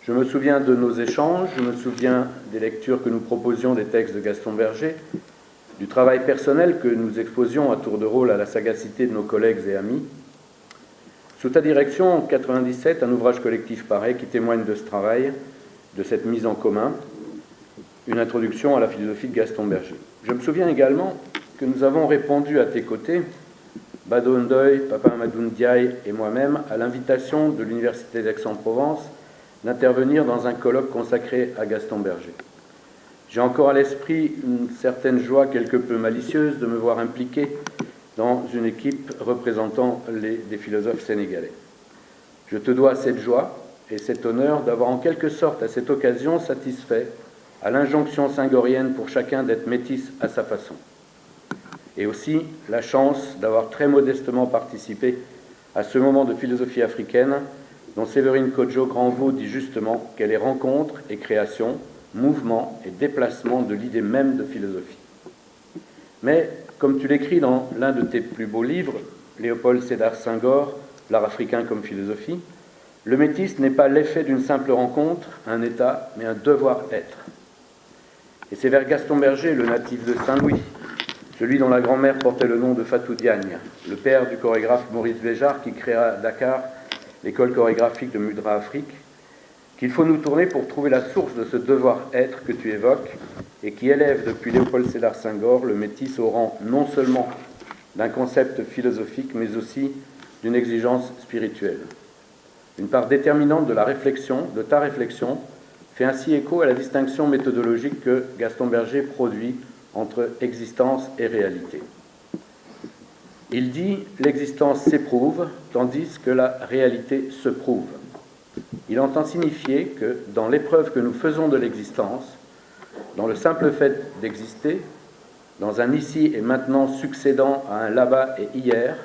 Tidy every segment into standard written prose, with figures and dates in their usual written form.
Je me souviens de nos échanges, je me souviens des lectures que nous proposions des textes de Gaston Berger, du travail personnel que nous exposions à tour de rôle à la sagacité de nos collègues et amis. Sous ta direction, en 1997, un ouvrage collectif paraît qui témoigne de ce travail, de cette mise en commun, une introduction à la philosophie de Gaston Berger. Je me souviens également que nous avons répondu à tes côtés, Bado Ndoye, Papa Amadou Ndiaye et moi-même, à l'invitation de l'Université d'Aix-en-Provence d'intervenir dans un colloque consacré à Gaston Berger. J'ai encore à l'esprit une certaine joie quelque peu malicieuse de me voir impliqué dans une équipe représentant des philosophes sénégalais. Je te dois cette joie et cet honneur d'avoir en quelque sorte à cette occasion satisfait à l'injonction singorienne pour chacun d'être métis à sa façon. Et aussi la chance d'avoir très modestement participé à ce moment de philosophie africaine dont Séverine Kodjo-Granvaux dit justement qu'elle est rencontre et création, mouvement et déplacement de l'idée même de philosophie. Mais, comme tu l'écris dans l'un de tes plus beaux livres, Léopold Sédar Senghor, L'art africain comme philosophie, le métis n'est pas l'effet d'une simple rencontre, un état, mais un devoir-être. Et c'est vers Gaston Berger, le natif de Saint-Louis, celui dont la grand-mère portait le nom de Fatou Diagne, le père du chorégraphe Maurice Béjart qui créa à Dakar l'école chorégraphique de Mudra Afrique, qu'il faut nous tourner pour trouver la source de ce devoir-être que tu évoques et qui élève depuis Léopold Sédar Senghor le métis au rang non seulement d'un concept philosophique, mais aussi d'une exigence spirituelle. Une part déterminante de la réflexion, de ta réflexion, fait ainsi écho à la distinction méthodologique que Gaston Berger produit entre existence et réalité. Il dit « l'existence s'éprouve, tandis que la réalité se prouve ». Il entend signifier que, dans l'épreuve que nous faisons de l'existence, dans le simple fait d'exister, dans un ici et maintenant succédant à un là-bas et hier,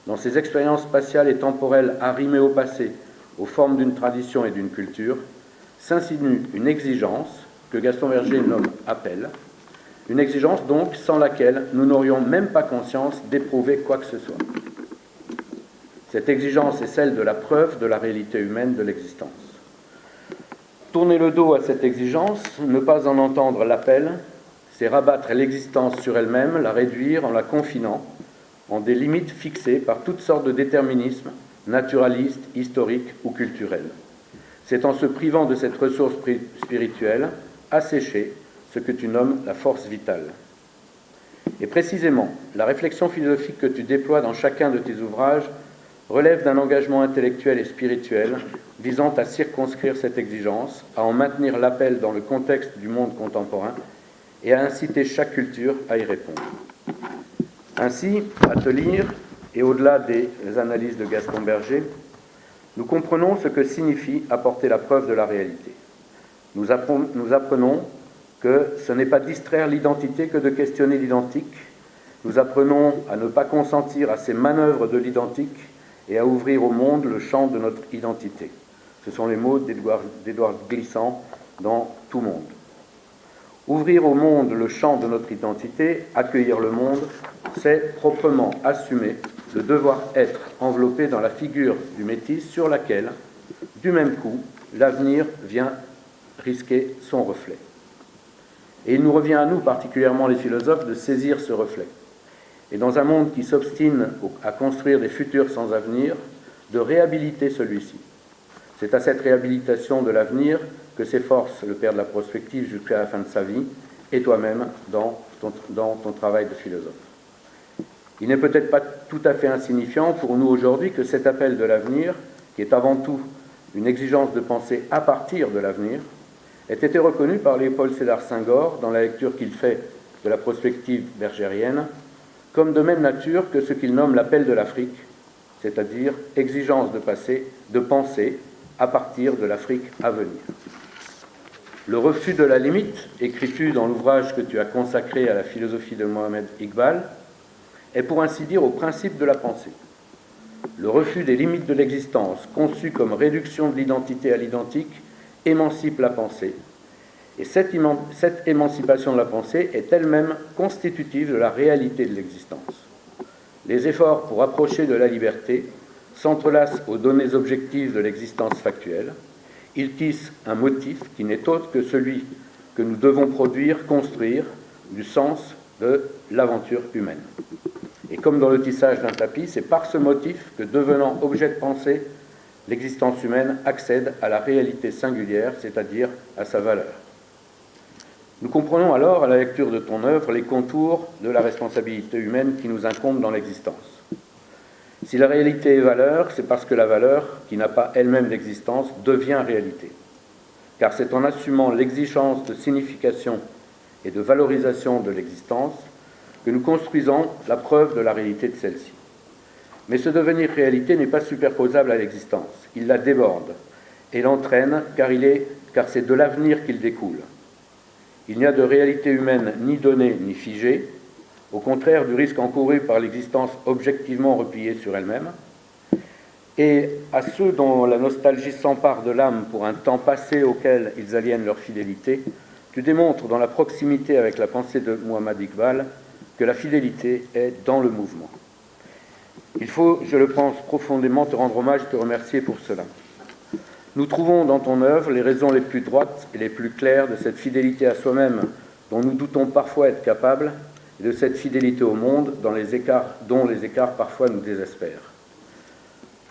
dans ces expériences spatiales et temporelles arrimées au passé, aux formes d'une tradition et d'une culture, s'insinue une exigence que Gaston Berger nomme appel, une exigence donc sans laquelle nous n'aurions même pas conscience d'éprouver quoi que ce soit. Cette exigence est celle de la preuve de la réalité humaine de l'existence. Tourner le dos à cette exigence, ne pas en entendre l'appel, c'est rabattre l'existence sur elle-même, la réduire en la confinant en des limites fixées par toutes sortes de déterminismes naturalistes, historiques ou culturels. C'est en se privant de cette ressource spirituelle, assécher ce que tu nommes la force vitale. Et précisément, la réflexion philosophique que tu déploies dans chacun de tes ouvrages relève d'un engagement intellectuel et spirituel visant à circonscrire cette exigence, à en maintenir l'appel dans le contexte du monde contemporain et à inciter chaque culture à y répondre. Ainsi, à te lire, et au-delà des analyses de Gaston Berger, nous comprenons ce que signifie apporter la preuve de la réalité. Nous apprenons que ce n'est pas distraire l'identité que de questionner l'identique. Nous apprenons à ne pas consentir à ces manœuvres de l'identique et à ouvrir au monde le champ de notre identité. Ce sont les mots d'Édouard Glissant dans Tout monde. Ouvrir au monde le champ de notre identité, accueillir le monde, c'est proprement assumer le devoir-être enveloppé dans la figure du métis sur laquelle, du même coup, l'avenir vient risquer son reflet. Et il nous revient à nous, particulièrement les philosophes, de saisir ce reflet. Et dans un monde qui s'obstine à construire des futurs sans avenir, de réhabiliter celui-ci. C'est à cette réhabilitation de l'avenir que s'efforce le père de la prospective jusqu'à la fin de sa vie, et toi-même dans ton travail de philosophe. Il n'est peut-être pas tout à fait insignifiant pour nous aujourd'hui que cet appel de l'avenir, qui est avant tout une exigence de penser à partir de l'avenir, ait été reconnu par Léopold Sédar Senghor dans la lecture qu'il fait de la prospective bergérienne, comme de même nature que ce qu'il nomme l'appel de l'Afrique, c'est-à-dire exigence de penser à partir de l'Afrique à venir. Le refus de la limite, écris-tu dans l'ouvrage que tu as consacré à la philosophie de Mohamed Iqbal, est pour ainsi dire au principe de la pensée. Le refus des limites de l'existence, conçu comme réduction de l'identité à l'identique, émancipe la pensée. Et cette émancipation de la pensée est elle-même constitutive de la réalité de l'existence. Les efforts pour approcher de la liberté s'entrelacent aux données objectives de l'existence factuelle. Il tisse un motif qui n'est autre que celui que nous devons produire, construire, du sens de l'aventure humaine. Et comme dans le tissage d'un tapis, c'est par ce motif que, devenant objet de pensée, l'existence humaine accède à la réalité singulière, c'est-à-dire à sa valeur. Nous comprenons alors, à la lecture de ton œuvre, les contours de la responsabilité humaine qui nous incombe dans l'existence. Si la réalité est valeur, c'est parce que la valeur, qui n'a pas elle-même d'existence, devient réalité. Car c'est en assumant l'exigence de signification et de valorisation de l'existence que nous construisons la preuve de la réalité de celle-ci. Mais ce devenir réalité n'est pas superposable à l'existence. Il la déborde et l'entraîne car c'est de l'avenir qu'il découle. Il n'y a de réalité humaine ni donnée ni figée, au contraire du risque encouru par l'existence objectivement repliée sur elle-même. Et à ceux dont la nostalgie s'empare de l'âme pour un temps passé auquel ils aliènent leur fidélité, tu démontres dans la proximité avec la pensée de Muhammad Iqbal que la fidélité est dans le mouvement. Il faut, je le pense, profondément te rendre hommage et te remercier pour cela. Nous trouvons dans ton œuvre les raisons les plus droites et les plus claires de cette fidélité à soi-même dont nous doutons parfois être capables, et de cette fidélité au monde dont les écarts parfois nous désespèrent.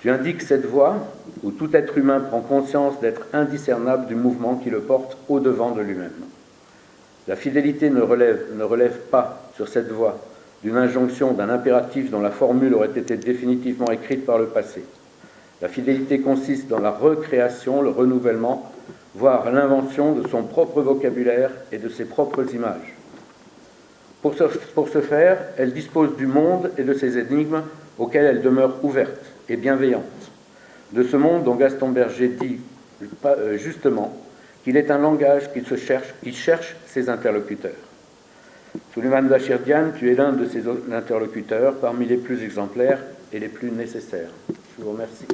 Tu indiques cette voie où tout être humain prend conscience d'être indiscernable du mouvement qui le porte au-devant de lui-même. La fidélité ne relève pas sur cette voie d'une injonction, d'un impératif dont la formule aurait été définitivement écrite par le passé. La fidélité consiste dans la recréation, le renouvellement, voire l'invention de son propre vocabulaire et de ses propres images. Pour ce faire, elle dispose du monde et de ses énigmes auxquelles elle demeure ouverte et bienveillante. De ce monde dont Gaston Berger dit justement qu'il est un langage qui cherche ses interlocuteurs. Souleymane Bachir Diagne, tu es l'un de ces interlocuteurs parmi les plus exemplaires et les plus nécessaires. Je vous remercie.